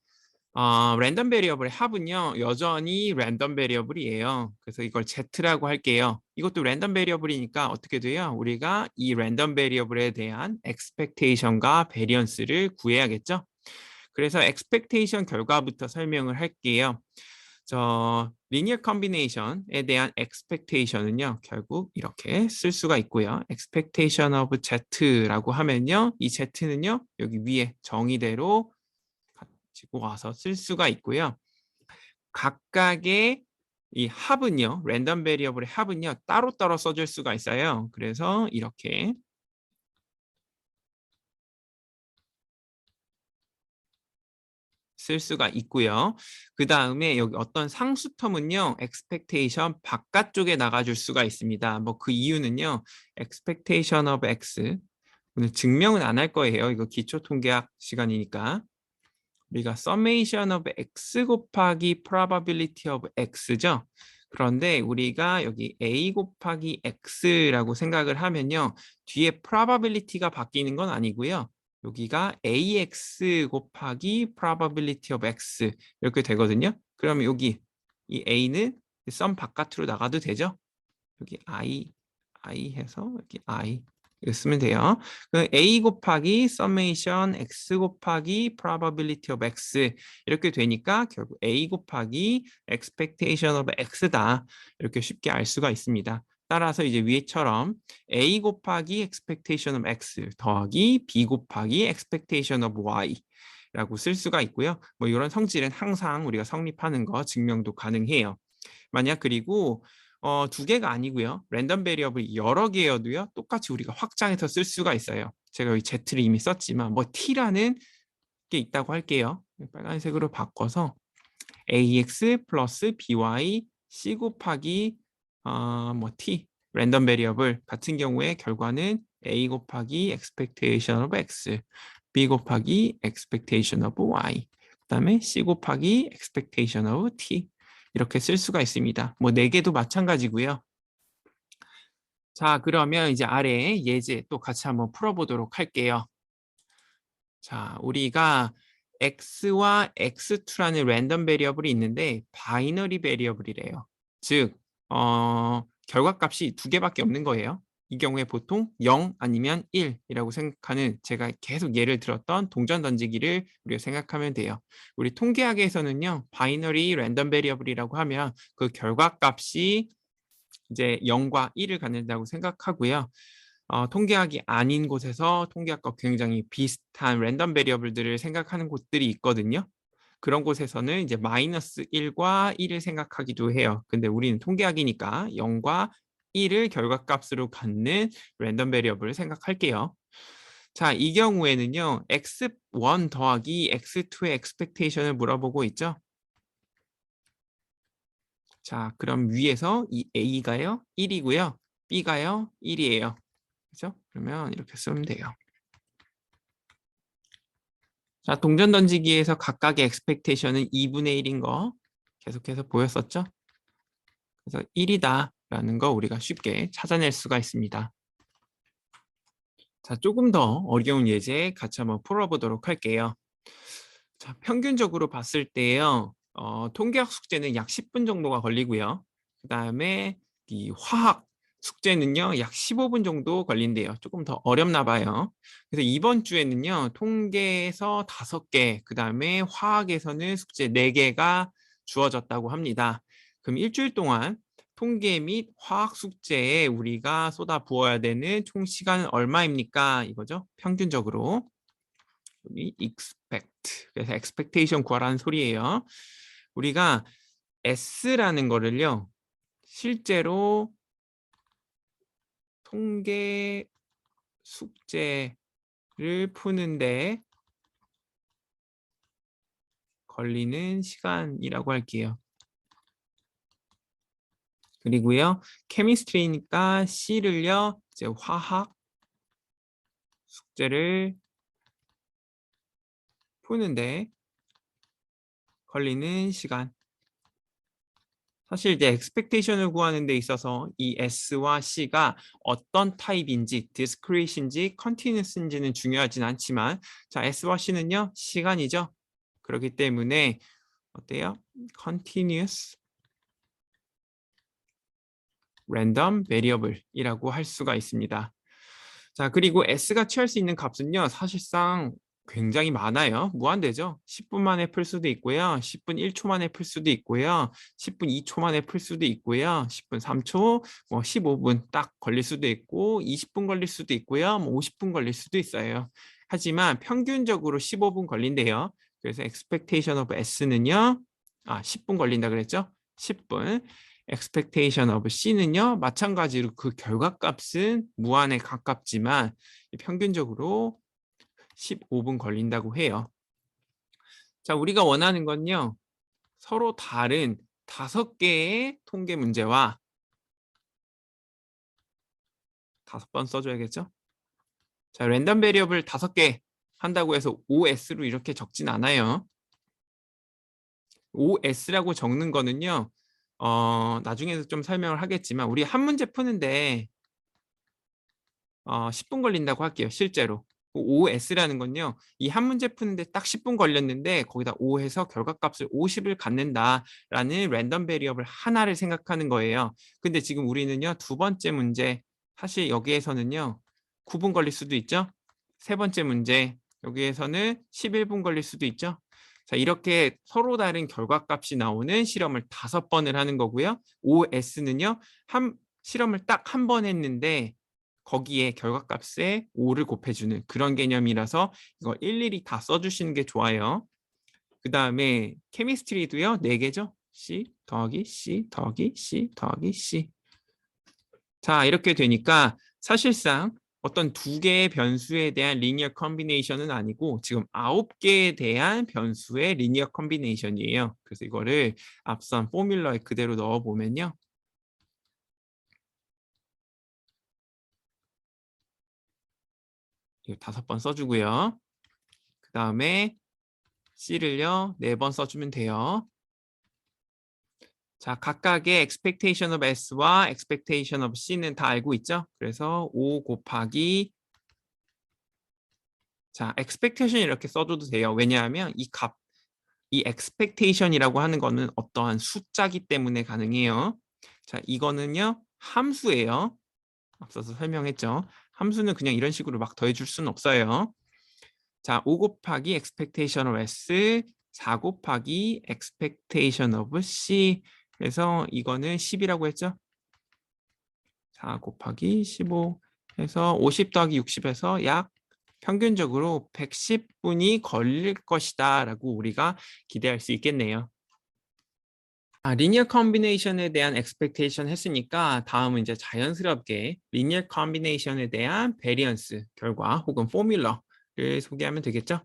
랜덤 베리어블의 합은요 여전히 랜덤 베리어블이에요. 그래서 이걸 Z라고 할게요. 이것도 랜덤 베리어블이니까 어떻게 돼요? 우리가 이 랜덤 베리어블에 대한 expectation과 variance를 구해야겠죠? 그래서 expectation 결과부터 설명을 할게요. 저 linear combination에 대한 expectation은요 결국 이렇게 쓸 수가 있고요. expectation of Z라고 하면요 이 Z는요 여기 위에 정의대로 가지고 와서 쓸 수가 있고요. 각각의 이 합은요, 랜덤 베리어블의 합은요, 따로따로 써줄 수가 있어요. 그래서 이렇게 쓸 수가 있고요. 그 다음에 여기 어떤 상수 텀은요, expectation 바깥쪽에 나가줄 수가 있습니다. 뭐 그 이유는요, expectation of x 오늘 증명은 안 할 거예요. 이거 기초통계학 시간이니까. 우리가 summation of x 곱하기 probability of x죠. 그런데 우리가 여기 a 곱하기 x라고 생각을 하면요. 뒤에 probability가 바뀌는 건 아니고요. 여기가 ax 곱하기 probability of x 이렇게 되거든요. 그러면 여기 이 a는 sum 바깥으로 나가도 되죠. 여기 i 해서 여기 i 이거 쓰면 돼요. 그 a 곱하기 summation x 곱하기 probability of x 이렇게 되니까 결국 a 곱하기 expectation of x다. 이렇게 쉽게 알 수가 있습니다. 따라서 이제 위에처럼 a 곱하기 expectation of x 더하기 b 곱하기 expectation of y 라고 쓸 수가 있고요. 뭐 이런 성질은 항상 우리가 성립하는 거 증명도 가능해요. 만약 그리고 두 개가 아니고요. 랜덤 베리어블 여러 개여도요. 똑같이 우리가 확장해서 쓸 수가 있어요. 제가 여기 Z를 이미 썼지만 뭐 T라는 게 있다고 할게요. 빨간색으로 바꿔서 AX 플러스 BY C 곱하기 뭐 T 랜덤 베리어블 같은 경우에 결과는 A 곱하기 expectation of X B 곱하기 expectation of Y 그 다음에 C 곱하기 expectation of T 이렇게 쓸 수가 있습니다. 뭐 4개도 마찬가지고요. 자, 그러면 이제 아래 예제 또 같이 한번 풀어보도록 할게요. 자, 우리가 x와 x2라는 랜덤 베리어블이 있는데 바이너리 베리어블이래요. 즉, 결과값이 2개밖에 없는 거예요. 이 경우에 보통 0 아니면 1이라고 생각하는 제가 계속 예를 들었던 동전 던지기를 우리가 생각하면 돼요. 우리 통계학에서는요. 바이너리 랜덤 베리어블이라고 하면 그 결과값이 이제 0과 1을 갖는다고 생각하고요. 통계학이 아닌 곳에서 통계학과 굉장히 비슷한 랜덤 베리어블들을 생각하는 곳들이 있거든요. 그런 곳에서는 이제 마이너스 1과 1을 생각하기도 해요. 근데 우리는 통계학이니까 0과 1을 결과값으로 갖는 랜덤 베리어블을 생각할게요. 자, 이 경우에는요. x1 더하기 x2의 expectation을 물어보고 있죠. 자, 그럼 위에서 이 a가요 1이고요. b가요 1이에요. 그죠? 그러면 이렇게 쓰면 돼요. 자, 동전 던지기에서 각각의 expectation은 2분의 1인 거 계속해서 보였었죠? 그래서 1이다라는 거 우리가 쉽게 찾아낼 수가 있습니다. 자, 조금 더 어려운 예제 같이 한번 풀어보도록 할게요. 자, 평균적으로 봤을 때요. 통계학 숙제는 약 10분 정도가 걸리고요. 그 다음에 이 화학 숙제는요. 약 15분 정도 걸린대요. 조금 더 어렵나 봐요. 그래서 이번 주에는요. 통계에서 5개, 그 다음에 화학에서는 숙제 4개가 주어졌다고 합니다. 그럼 일주일 동안 통계 및 화학 숙제에 우리가 쏟아 부어야 되는 총 시간은 얼마입니까? 이거죠. 평균적으로. 여기 expect. 그래서 expectation 구하라는 소리예요. 우리가 S라는 거를요. 실제로 통계 숙제를 푸는데 걸리는 시간이라고 할게요. 그리고요. 케미스트리니까 C를요. 이제 화학 숙제를 푸는데 걸리는 시간. 사실 이제 expectation을 구하는 데 있어서 이 S와 C가 어떤 타입인지, discrete인지, continuous인지는 중요하진 않지만, 자, S와 C는요, 시간이죠. 그렇기 때문에 어때요? continuous random variable이라고 할 수가 있습니다. 자, 그리고 S가 취할 수 있는 값은요, 사실상 굉장히 많아요. 무한대죠. 10분 만에 풀 수도 있고요. 10분 1초 만에 풀 수도 있고요. 10분 2초 만에 풀 수도 있고요. 10분 3초, 뭐 15분 딱 걸릴 수도 있고 20분 걸릴 수도 있고요. 뭐 50분 걸릴 수도 있어요. 하지만 평균적으로 15분 걸린대요. 그래서 expectation of S는요. 10분 걸린다 그랬죠? 10분. expectation of C는요. 마찬가지로 그 결과값은 무한에 가깝지만 평균적으로 15분 걸린다고 해요. 자, 우리가 원하는 건요. 서로 다른 5개의 통계 문제와 5번 써줘야겠죠? 자, 랜덤 베리어블 5개 한다고 해서 OS로 이렇게 적진 않아요. OS라고 적는 거는요. 나중에도 좀 설명을 하겠지만 우리 한 문제 푸는데 10분 걸린다고 할게요. 실제로. OS라는 건요. 이 한 문제 푸는데 딱 10분 걸렸는데 거기다 O 해서 결과값을 50을 갖는다라는 랜덤 베리어블 하나를 생각하는 거예요. 근데 지금 우리는요. 두 번째 문제 사실 여기에서는요. 9분 걸릴 수도 있죠. 세 번째 문제 여기에서는 11분 걸릴 수도 있죠. 자, 이렇게 서로 다른 결과값이 나오는 실험을 5번을 하는 거고요. OS는요. 실험을 딱 한 번 했는데 거기에 결과값에 5를 곱해주는 그런 개념이라서 이거 일일이 다 써주시는 게 좋아요. 그 다음에 케미스트리도요. 4개죠. C 더하기 C 더하기 C 더하기 C. 자, 이렇게 되니까 사실상 어떤 2개의 변수에 대한 리니어 컴비네이션은 아니고 지금 9개에 대한 변수의 리니어 컴비네이션이에요. 그래서 이거를 앞선 포뮬러에 그대로 넣어보면요. 이거 5번 써주고요. 그 다음에 C를요. 4번 써주면 돼요. 자, 각각의 expectation of S와 expectation of C는 다 알고 있죠? 그래서 5 곱하기 자, expectation 이렇게 써줘도 돼요. 왜냐하면 이 expectation이라고 하는 거는 어떠한 숫자기 때문에 가능해요. 자, 이거는요. 함수예요. 앞서서 설명했죠. 함수는 그냥 이런 식으로 막 더해줄 수는 없어요. 자, 5 곱하기 expectation of S, 4 곱하기 expectation of C. 그래서 이거는 10이라고 했죠? 4 곱하기 15 해서 50 더하기 60에서 약 평균적으로 110분이 걸릴 것이다 라고 우리가 기대할 수 있겠네요. 리니어 컴비네이션에 대한 expectation 했으니까 다음은 이제 자연스럽게 리니어 컴비네이션에 대한 베리언스 결과 혹은 포뮬러를 소개하면 되겠죠.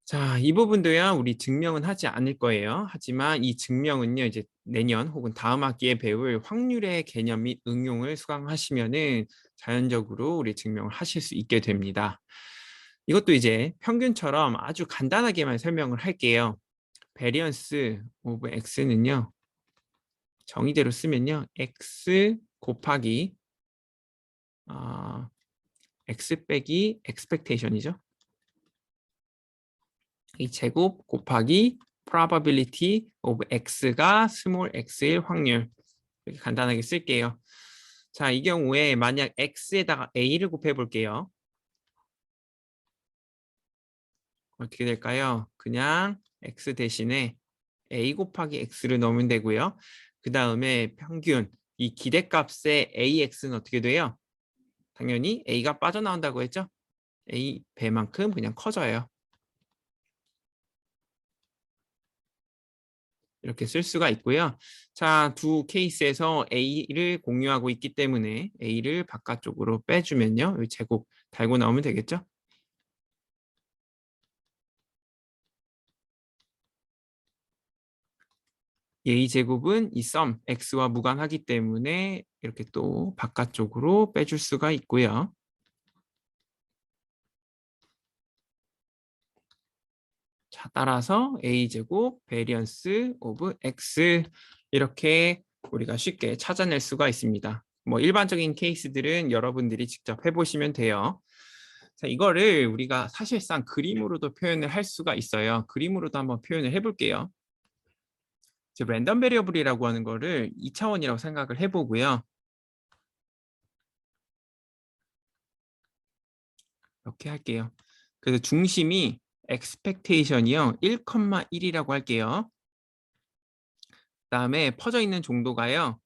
자, 이 부분도요, 우리 증명은 하지 않을 거예요. 하지만 이 증명은요, 이제 내년 혹은 다음 학기에 배울 확률의 개념 및 응용을 수강하시면은 자연적으로 우리 증명을 하실 수 있게 됩니다. 이것도 이제 평균처럼 아주 간단하게만 설명을 할게요. 베리언스 오브 x는요, 정의대로 쓰면요, x 곱하기 x 빼기 expectation이죠. 이 제곱 곱하기 probability of x가 small x일 확률 이렇게 간단하게 쓸게요. 자, 이 경우에 만약 x에다가 a를 곱해 볼게요. 어떻게 될까요? 그냥 x 대신에 a 곱하기 x를 넣으면 되고요. 그 다음에 평균 이 기대값의 ax는 어떻게 돼요? 당연히 a가 빠져나온다고 했죠? a 배만큼 그냥 커져요. 이렇게 쓸 수가 있고요. 자, 두 케이스에서 A를 공유하고 있기 때문에 A를 바깥쪽으로 빼주면요. 여기 제곱 달고 나오면 되겠죠? A제곱은 이 sum, X와 무관하기 때문에 이렇게 또 바깥쪽으로 빼줄 수가 있고요. 자, 따라서 a제곱 베리언스 오브 x 이렇게 우리가 쉽게 찾아낼 수가 있습니다. 뭐 일반적인 케이스들은 여러분들이 직접 해보시면 돼요. 자, 이거를 우리가 사실상 그림으로도 표현을 할 수가 있어요. 그림으로도 한번 표현을 해볼게요. 이제 랜덤 베리어블이라고 하는 거를 2차원이라고 생각을 해보고요. 이렇게 할게요. 그래서 중심이 expectation이요. 1,1이라고 할게요. 그다음에 퍼져 있는 종도가요.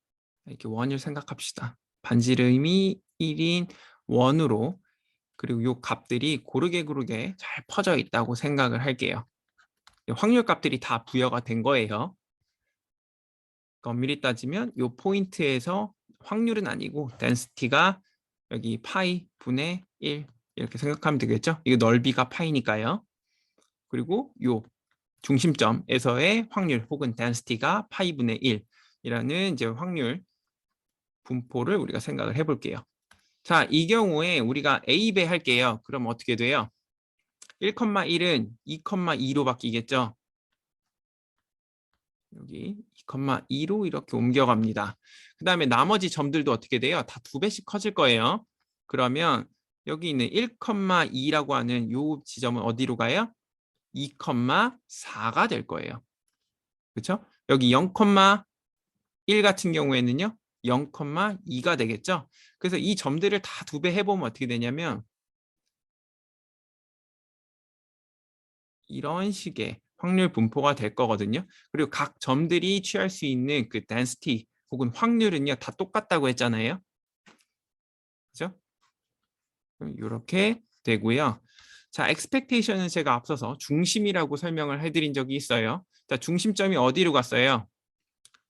이렇게 원을 생각합시다. 반지름이 1인 원으로 그리고 요 값들이 고르게 잘 퍼져 있다고 생각을 할게요. 확률 값들이 다 부여가 된 거예요. 엄밀히 따지면 요 포인트에서 확률은 아니고 density가 여기 파이 분의 1 이렇게 생각하면 되겠죠. 이거 넓이가 파이니까요. 그리고 요 중심점에서의 확률 혹은 density가 파이 분의 1이라는 이제 확률 분포를 우리가 생각을 해볼게요. 자, 이 경우에 우리가 A배 할게요. 그럼 어떻게 돼요? 1,1은 2,2로 바뀌겠죠. 여기 2,2로 이렇게 옮겨갑니다. 그 다음에 나머지 점들도 어떻게 돼요? 다 2배씩 커질 거예요. 그러면 여기 있는 1,2라고 하는 이 지점은 어디로 가요? 2,4가 될 거예요. 그렇죠? 여기 0,1 같은 경우에는요. 0,2가 되겠죠? 그래서 이 점들을 다 2배 해보면 어떻게 되냐면 이런 식의 확률 분포가 될 거거든요. 그리고 각 점들이 취할 수 있는 그 density 혹은 확률은요. 다 똑같다고 했잖아요. 그죠? 이렇게 되고요. 자, expectation은 제가 앞서서 중심이라고 설명을 해드린 적이 있어요. 자, 중심점이 어디로 갔어요?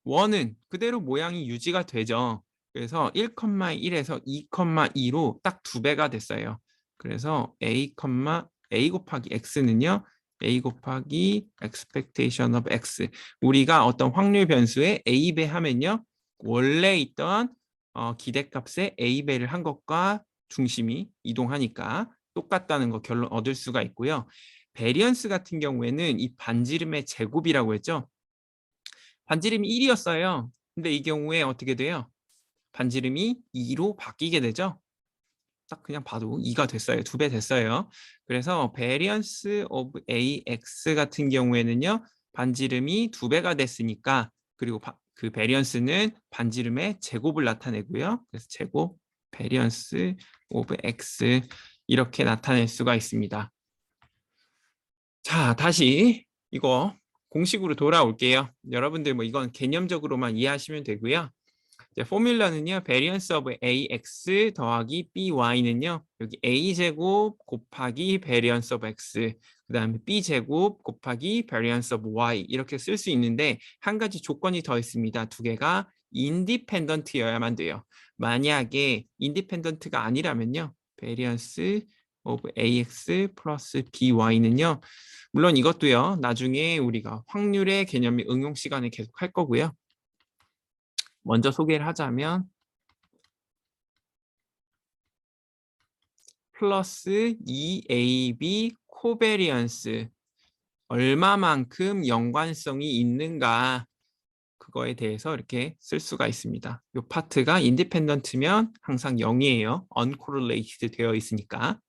원은 그대로 모양이 유지가 되죠. 그래서 1,1에서 2,2로 딱 2배가 됐어요. 그래서 A 곱하기 X는요. A 곱하기 expectation of X. 우리가 어떤 확률 변수에 A배 하면요. 원래 있던 기대값에 A배를 한 것과 중심이 이동하니까 똑같다는 거 결론 얻을 수가 있고요. 베리언스 같은 경우에는 이 반지름의 제곱이라고 했죠. 반지름이 1이었어요. 근데 이 경우에 어떻게 돼요? 반지름이 2로 바뀌게 되죠. 딱 그냥 봐도 2가 됐어요. 2배 됐어요. 그래서 variance of AX 같은 경우에는요. 반지름이 2배가 됐으니까 그리고 그 variance는 반지름의 제곱을 나타내고요. 그래서 제곱 variance of X 이렇게 나타낼 수가 있습니다. 자, 다시 이거 공식으로 돌아올게요. 여러분들 뭐 이건 개념적으로만 이해하시면 되고요. 이제 포뮬러는요. variance of ax 더하기 by는요. 여기 a제곱 곱하기 variance of x 그 다음에 b제곱 곱하기 variance of y 이렇게 쓸 수 있는데 한 가지 조건이 더 있습니다. 두 개가 independent여야만 돼요. 만약에 independent가 아니라면요. variance of ax 플러스 by는요. 물론 이것도요. 나중에 우리가 확률의 개념이 응용 시간에 계속 할 거고요. 먼저 소개를 하자면 플러스 2ab 코베리언스 얼마만큼 연관성이 있는가 그거에 대해서 이렇게 쓸 수가 있습니다. 이 파트가 인디펜던트면 항상 0이에요. uncorrelated 되어 있으니까.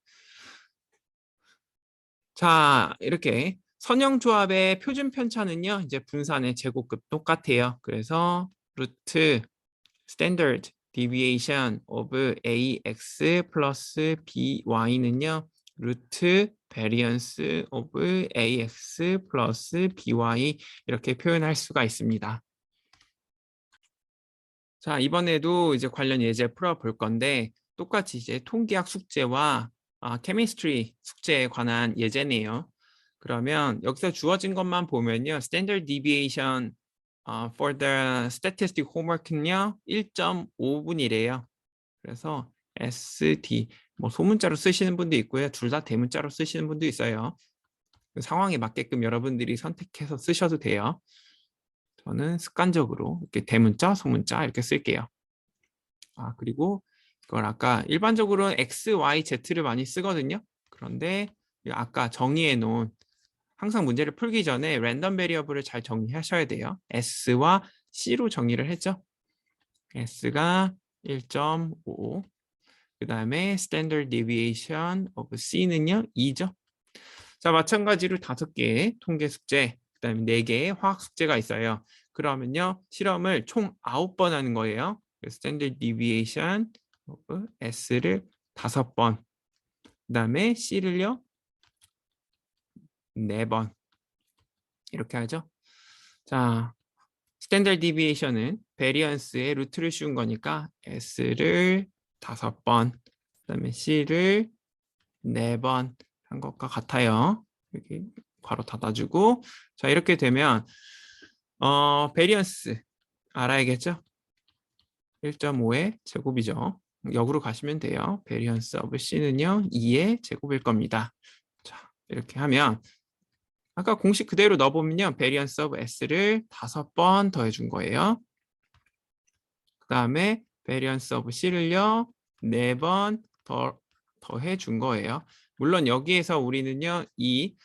자, 이렇게 선형조합의 표준 편차는요. 이제 분산의 제곱급 똑같아요. 그래서 루트 standard deviation of ax 플러스 by는요. 루트 variance of ax 플러스 by 이렇게 표현할 수가 있습니다. 자, 이번에도 이제 관련 예제 풀어볼 건데 똑같이 이제 통계학 숙제와 케미스트리 숙제에 관한 예제네요. 그러면 여기서 주어진 것만 보면요. standard deviation for the statistic homework는요. 1.5분이래요. 그래서 SD 뭐 소문자로 쓰시는 분도 있고요. 둘 다 대문자로 쓰시는 분도 있어요. 그 상황에 맞게끔 여러분들이 선택해서 쓰셔도 돼요. 저는 습관적으로 이렇게 대문자, 소문자 이렇게 쓸게요. 그리고 이걸 아까 일반적으로는 X, Y, Z를 많이 쓰거든요. 그런데 아까 정의해 놓은 항상 문제를 풀기 전에 랜덤 베리어블을 잘 정리하셔야 돼요. S와 C로 정의를 했죠. S가 1.5, 그 다음에 Standard Deviation of C는요 2죠. 자, 마찬가지로 5개의 통계 숙제, 그 다음에 4개의 화학 숙제가 있어요. 그러면요 실험을 총 9번 하는 거예요. Standard Deviation of S를 5번, 그 다음에 C를요 4번 이렇게 하죠. 자, 스탠더드 디비에이션은 베리언스의 루트를 씌운 거니까 S를 5번, 그다음에 C를 4번 한 것과 같아요. 여기 괄호 닫아주고, 자 이렇게 되면 베리언스 알아야겠죠? 1.5의 제곱이죠. 역으로 가시면 돼요. 베리언스 오브 C는요 2의 제곱일 겁니다. 자 이렇게 하면 아까 공식 그대로 넣어보면요. 베리언스 오브 S를 5번 더해준 거예요. 그 다음에 베리언스 오브 C를요. 4번 더해준 거예요. 물론 여기에서 우리는요. 이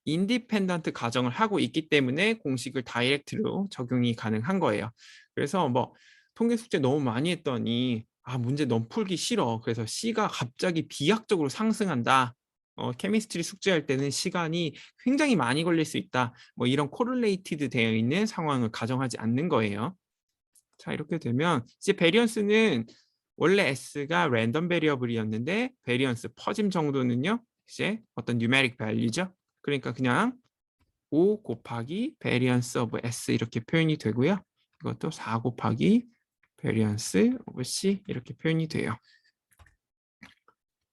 인디펜던트 가정을 하고 있기 때문에 공식을 다이렉트로 적용이 가능한 거예요. 그래서 뭐 통계 숙제 너무 많이 했더니 문제 너무 풀기 싫어. 그래서 C가 갑자기 비약적으로 상승한다. 케미스트리 숙제할 때는 시간이 굉장히 많이 걸릴 수 있다. 뭐 이런 코릴레이티드 되어 있는 상황을 가정하지 않는 거예요. 자 이렇게 되면 이제 베리언스는 원래 S가 랜덤 베리어블이었는데 베리언스 퍼짐 정도는요. 이제 어떤 뉴메릭 밸류죠. 그러니까 그냥 5 곱하기 베리언스 오브 S 이렇게 표현이 되고요. 이것도 4 곱하기 베리언스 오브 C 이렇게 표현이 돼요.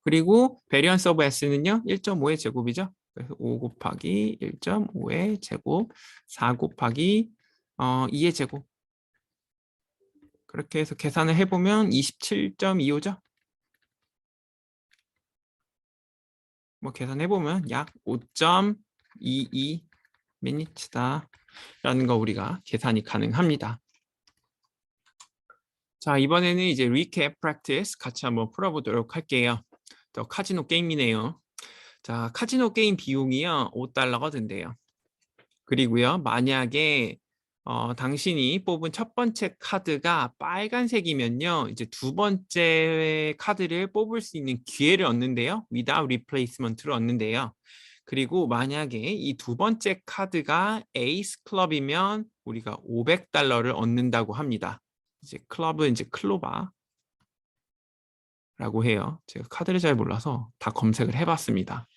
그리고 베리언스 오브 S는요. 1.5의 제곱이죠. 그래서 5 곱하기 1.5의 제곱, 4 곱하기 2의 제곱. 그렇게 해서 계산을 해보면 27.25죠. 뭐 계산해보면 약 5.22 미니트다 라는 거 우리가 계산이 가능합니다. 자 이번에는 이제 리캡 프랙티스 같이 한번 풀어보도록 할게요. 또 카지노 게임이네요. 자 카지노 게임 비용이요 5달러가 된대요. 그리고요 만약에 당신이 뽑은 첫 번째 카드가 빨간색이면요 이제 두 번째 카드를 뽑을 수 있는 기회를 얻는데요. without replacement를 얻는데요. 그리고 만약에 이 두 번째 카드가 에이스 클럽이면 우리가 500달러를 얻는다고 합니다. 이제 클럽은 이제 클로바라고 해요. 제가 카드를 잘 몰라서 다 검색을 해봤습니다.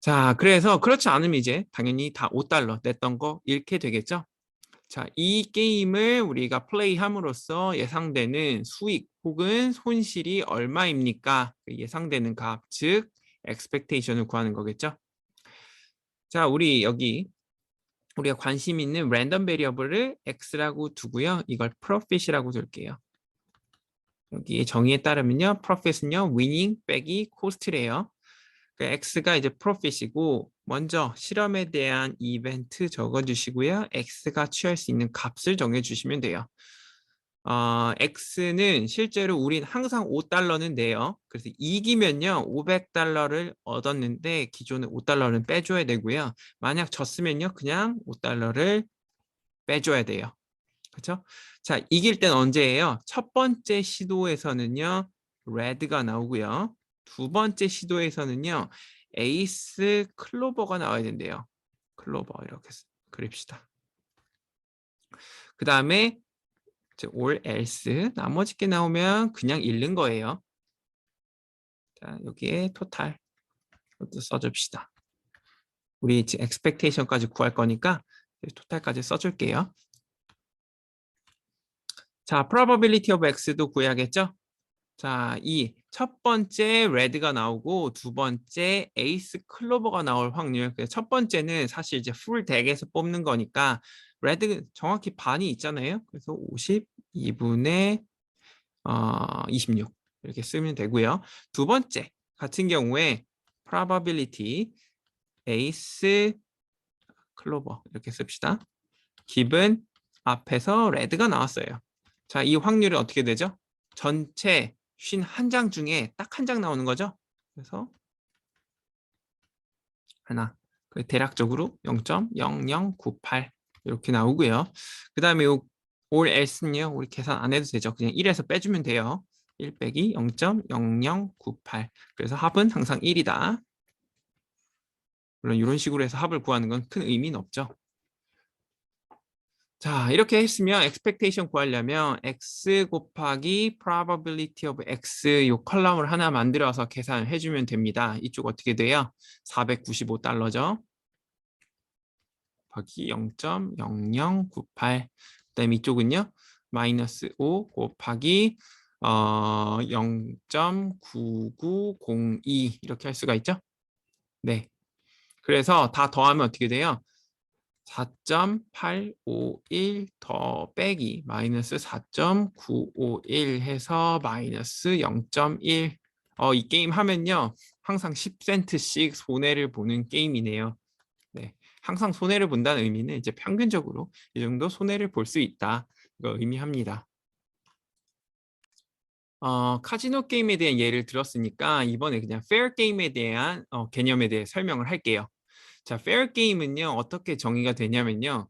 자, 그래서 그렇지 않으면 이제 당연히 다 5달러 냈던 거 잃게 되겠죠. 자, 이 게임을 우리가 플레이함으로써 예상되는 수익 혹은 손실이 얼마입니까? 예상되는 값, 즉 expectation을 구하는 거겠죠. 자, 우리 여기 우리가 관심 있는 랜덤 베리어블을 x라고 두고요. 이걸 profit이라고 둘게요. 여기 정의에 따르면요. profit은요. winning 빼기 cost래요. 그러니까 x가 이제 profit이고 먼저 실험에 대한 이벤트 적어주시고요. x가 취할 수 있는 값을 정해주시면 돼요. X는 실제로 우린 항상 5달러는 내요. 그래서 이기면요 500달러를 얻었는데 기존에 5달러는 빼줘야 되고요. 만약 졌으면요 그냥 5달러를 빼줘야 돼요. 그렇죠? 자 이길 땐 언제예요? 첫 번째 시도에서는요 레드가 나오고요. 두 번째 시도에서는요 에이스 클로버가 나와야 된대요. 클로버 이렇게 그립시다. 그 다음에 or else 나머지 게 나오면 그냥 잃는 거예요. 자, 여기에 토탈 이것도 써줍시다. 우리 지금 expectation까지 구할 거니까 토탈까지 써줄게요. 자, probability of x도 구해야겠죠? 자, 이 첫 번째 레드가 나오고 두 번째 에이스 클로버가 나올 확률. 첫 번째는 사실 이제 풀 덱에서 뽑는 거니까 레드 정확히 반이 있잖아요. 그래서 52분의 26 이렇게 쓰면 되고요. 두 번째 같은 경우에 probability ace 클로버 이렇게 씁시다. 기본 앞에서 레드가 나왔어요. 자, 이 확률은 어떻게 되죠? 전체 51장 중에 딱 한 장 나오는 거죠. 그래서 하나, 대략적으로 0.0098 이렇게 나오고요. 그 다음에 요 or else는요. 우리 계산 안 해도 되죠. 그냥 1에서 빼주면 돼요. 1 빼기 0.0098. 그래서 합은 항상 1이다. 물론 이런 식으로 해서 합을 구하는 건 큰 의미는 없죠. 자, 이렇게 했으면 expectation 구하려면 x 곱하기 probability of x 요 컬럼을 하나 만들어서 계산을 해주면 됩니다. 이쪽 어떻게 돼요? 495달러죠. 곱하기 0.0098. 그다음에 이쪽은요. 마이너스 5 곱하기 0.9902 이렇게 할 수가 있죠. 네. 그래서 다 더하면 어떻게 돼요? 4.851 더 빼기 마이너스 4.951 해서 마이너스 0.1. 이 게임 하면요. 항상 10센트씩 손해를 보는 게임이네요. 네. 항상 손해를 본다는 의미는 이제 평균적으로 이 정도 손해를 볼 수 있다. 이거 의미합니다. 카지노 게임에 대한 예를 들었으니까 이번에 그냥 페어 게임에 대한 개념에 대해 설명을 할게요. 자, 페어 게임은요, 어떻게 정의가 되냐면요,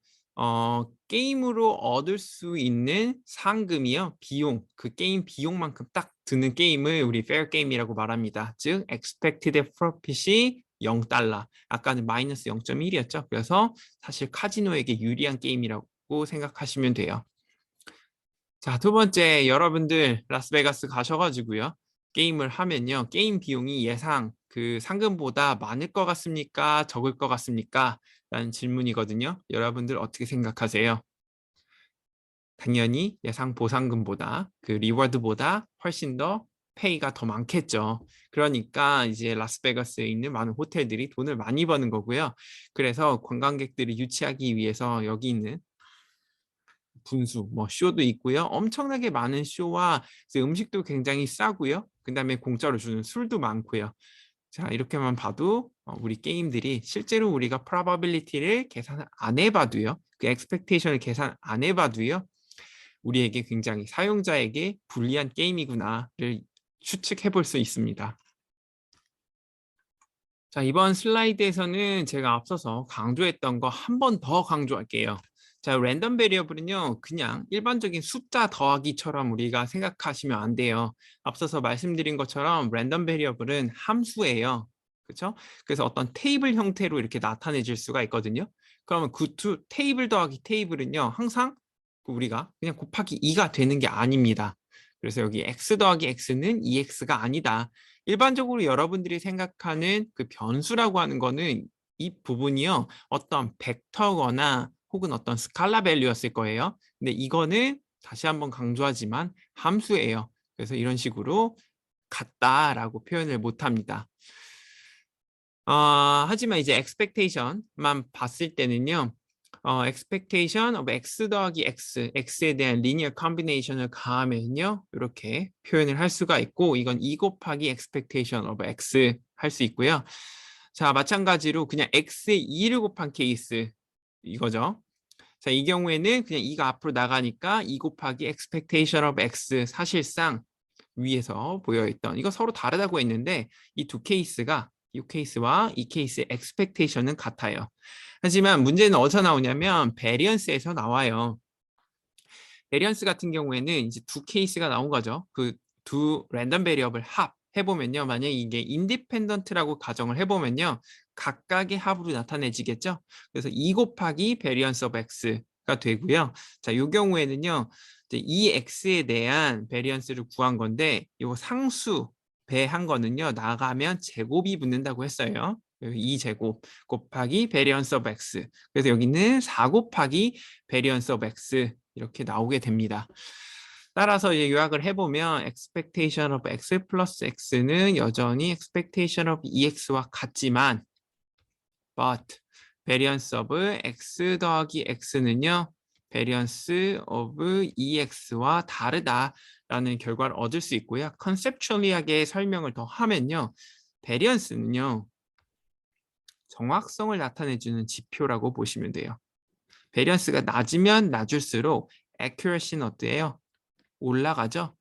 게임으로 얻을 수 있는 상금이요, 비용, 그 게임 비용만큼 딱 드는 게임을 우리 페어 게임이라고 말합니다. 즉, expected profit이 0달러, 아까는 마이너스 0.1이었죠. 그래서 사실 카지노에게 유리한 게임이라고 생각하시면 돼요. 자, 두 번째, 여러분들 라스베가스 가셔가지고요. 게임을 하면요. 게임 비용이 예상 그 상금보다 많을 것 같습니까? 적을 것 같습니까? 라는 질문이거든요. 여러분들 어떻게 생각하세요? 당연히 예상 보상금보다 그 리워드보다 훨씬 더 페이가 더 많겠죠. 그러니까 이제 라스베가스에 있는 많은 호텔들이 돈을 많이 버는 거고요. 그래서 관광객들을 유치하기 위해서 여기 있는 분수, 뭐 쇼도 있고요. 엄청나게 많은 쇼와 음식도 굉장히 싸고요. 그다음에 공짜로 주는 술도 많고요. 자, 이렇게만 봐도 우리 게임들이 실제로 우리가 probability를 계산 안 해봐도요. 그 expectation을 계산 안 해봐도요. 우리에게 굉장히 사용자에게 불리한 게임이구나를 추측해 볼 수 있습니다. 자, 이번 슬라이드에서는 제가 앞서서 강조했던 거 한 번 더 강조할게요. 자, 랜덤 베리어블은요, 그냥 일반적인 숫자 더하기처럼 우리가 생각하시면 안 돼요. 앞서서 말씀드린 것처럼 랜덤 베리어블은 함수예요. 그렇죠? 그래서 어떤 테이블 형태로 이렇게 나타내질 수가 있거든요. 그러면 그 두 테이블 더하기 테이블은요, 항상 우리가 그냥 곱하기 2가 되는 게 아닙니다. 그래서 여기 x 더하기 x는 2x가 아니다. 일반적으로 여러분들이 생각하는 그 변수라고 하는 거는 이 부분이요. 어떤 벡터거나 혹은 어떤 스칼라 밸류였을 거예요. 근데 이거는 다시 한번 강조하지만 함수예요. 그래서 이런 식으로 같다라고 표현을 못 합니다. 하지만 이제 expectation만 봤을 때는요. expectation of x 더하기 x, x에 대한 리니어 컴비네이션을 가하면요. 이렇게 표현을 할 수가 있고 이건 2 곱하기 expectation of x 할 수 있고요. 자, 마찬가지로 그냥 x에 2를 곱한 케이스 이거죠. 자, 이 경우에는 그냥 2가 앞으로 나가니까 2 곱하기 expectation of x 사실상 위에서 보여있던 이거 서로 다르다고 했는데 이 두 케이스가 이 케이스와 이 케이스의 expectation은 같아요. 하지만 문제는 어디서 나오냐면 베리언스에서 나와요. 베리언스 같은 경우에는 이제 두 케이스가 나온 거죠. 그 두 랜덤 베리어블 합 해보면요. 만약에 이게 인디펜던트라고 가정을 해보면요. 각각의 합으로 나타내지겠죠. 그래서 2 곱하기 베리언스 오브 x가 되고요. 자, 이 경우에는요. 이 x에 대한 베리언스를 구한 건데 이거 상수 배한 거는요. 나가면 제곱이 붙는다고 했어요. 2제곱 곱하기 베리언스 오브 x. 그래서 여기는 4 곱하기 베리언스 오브 x 이렇게 나오게 됩니다. 따라서 이제 요약을 해보면 expectation of x 플러스 x는 여전히 expectation of ex와 같지만 but variance of x 더하기 x는요 variance of ex와 다르다라는 결과를 얻을 수 있고요. 컨셉츄얼리하게 설명을 더 하면요. variance는요 정확성을 나타내주는 지표라고 보시면 돼요. variance가 낮으면 낮을수록 accuracy는 어때요? 올라가죠.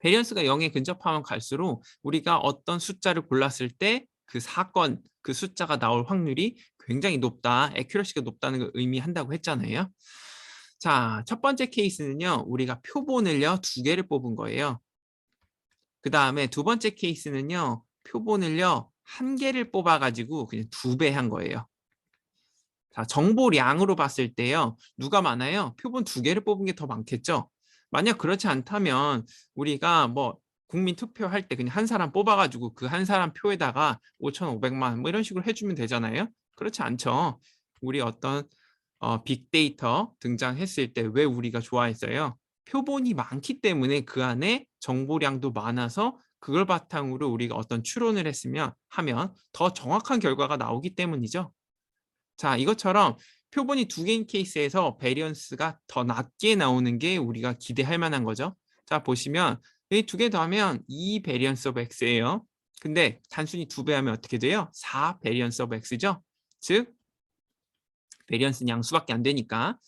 베리언스가 0에 근접하면 갈수록 우리가 어떤 숫자를 골랐을 때 그 사건, 그 숫자가 나올 확률이 굉장히 높다, 액큐러시가 높다는 걸 의미한다고 했잖아요. 자, 첫 번째 케이스는요, 우리가 표본을요, 2개를 뽑은 거예요. 그 다음에 두 번째 케이스는요, 표본을요, 1개를 뽑아가지고 그냥 2배 한 거예요. 자, 정보량으로 봤을 때요, 누가 많아요? 표본 2개를 뽑은 게 더 많겠죠? 만약 그렇지 않다면 우리가 뭐 국민 투표할 때 그냥 한 사람 뽑아가지고 그 한 사람 표에다가 5,500만 뭐 이런 식으로 해주면 되잖아요. 그렇지 않죠. 우리 어떤 빅데이터 등장했을 때 왜 우리가 좋아했어요? 표본이 많기 때문에 그 안에 정보량도 많아서 그걸 바탕으로 우리가 어떤 추론을 했으면 하면 더 정확한 결과가 나오기 때문이죠. 자, 이것처럼 표본이 2개인 케이스에서 베리언스가 더 낮게 나오는 게 우리가 기대할 만한 거죠. 자, 보시면 이 2개 더하면 2 베리언스 오브 x예요. 근데 단순히 2배 하면 어떻게 돼요? 4 베리언스 오브 x죠. 즉 베리언스는 양수밖에 안 되니까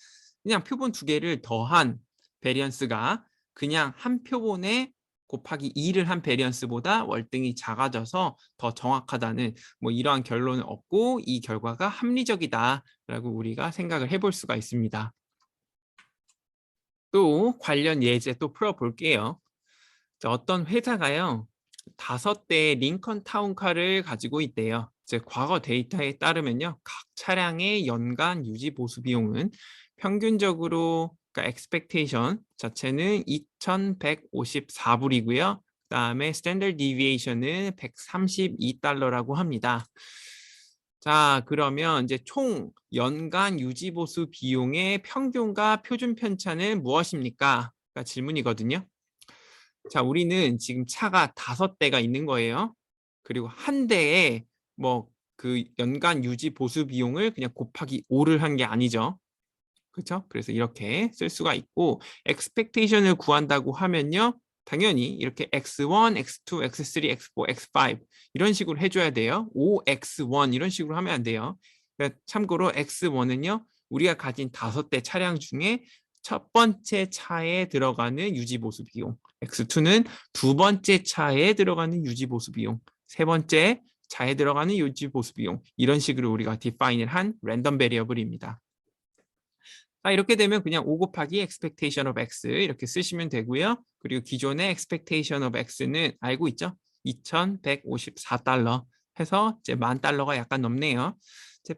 그냥 표본 2개를 더한 베리언스가 그냥 한 표본에 곱하기 2를 한 베리언스보다 월등히 작아져서 더 정확하다는 뭐 이러한 결론을 얻고 이 결과가 합리적이다라고 우리가 생각을 해볼 수가 있습니다. 또 관련 예제 또 풀어볼게요. 어떤 회사가요, 5대의 링컨 타운카를 가지고 있대요. 즉 과거 데이터에 따르면요, 각 차량의 연간 유지 보수 비용은 평균적으로, 그러니까 expectation 자체는 2,154불이고요. 그다음에 스탠더드 디비에이션은 132달러라고 합니다. 자, 그러면 이제 총 연간 유지 보수 비용의 평균과 표준 편차는 무엇입니까? 가 질문이거든요. 자, 우리는 지금 차가 5대가 있는 거예요. 그리고 한 대에 뭐 그 연간 유지 보수 비용을 그냥 곱하기 5를 한 게 아니죠. 그렇죠? 그래서 이렇게 쓸 수가 있고, expectation을 구한다고 하면요, 당연히 이렇게 x1, x2, x3, x4, x5 이런 식으로 해줘야 돼요. 5x1 이런 식으로 하면 안 돼요. 그러니까 참고로 x1은요, 우리가 가진 5대 차량 중에 첫 번째 차에 들어가는 유지 보수 비용, x2는 두 번째 차에 들어가는 유지 보수 비용, 세 번째 차에 들어가는 유지 보수 비용, 이런 식으로 우리가 디파인을 한 랜덤 베리어블입니다. 이렇게 되면 그냥 5 곱하기 expectation of x 이렇게 쓰시면 되고요. 그리고 기존의 expectation of x는 알고 있죠? 2,154달러 해서 이제 10,000달러가 약간 넘네요.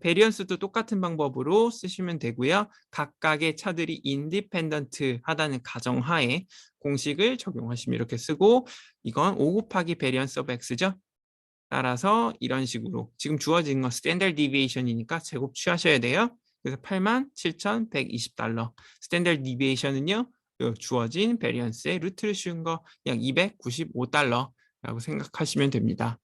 베리언스도 똑같은 방법으로 쓰시면 되고요. 각각의 차들이 인디펜던트하다는 가정하에 공식을 적용하시면 이렇게 쓰고, 이건 5 곱하기 베리언스 오브 x죠. 따라서 이런 식으로 지금 주어진 건 스탠더드 디비에이션이니까 제곱 취하셔야 돼요. 그래서 87,120달러. 스탠더드 디비에이션은요, 주어진 베리언스의 루트를 씌운 거 약 295달러라고 생각하시면 됩니다.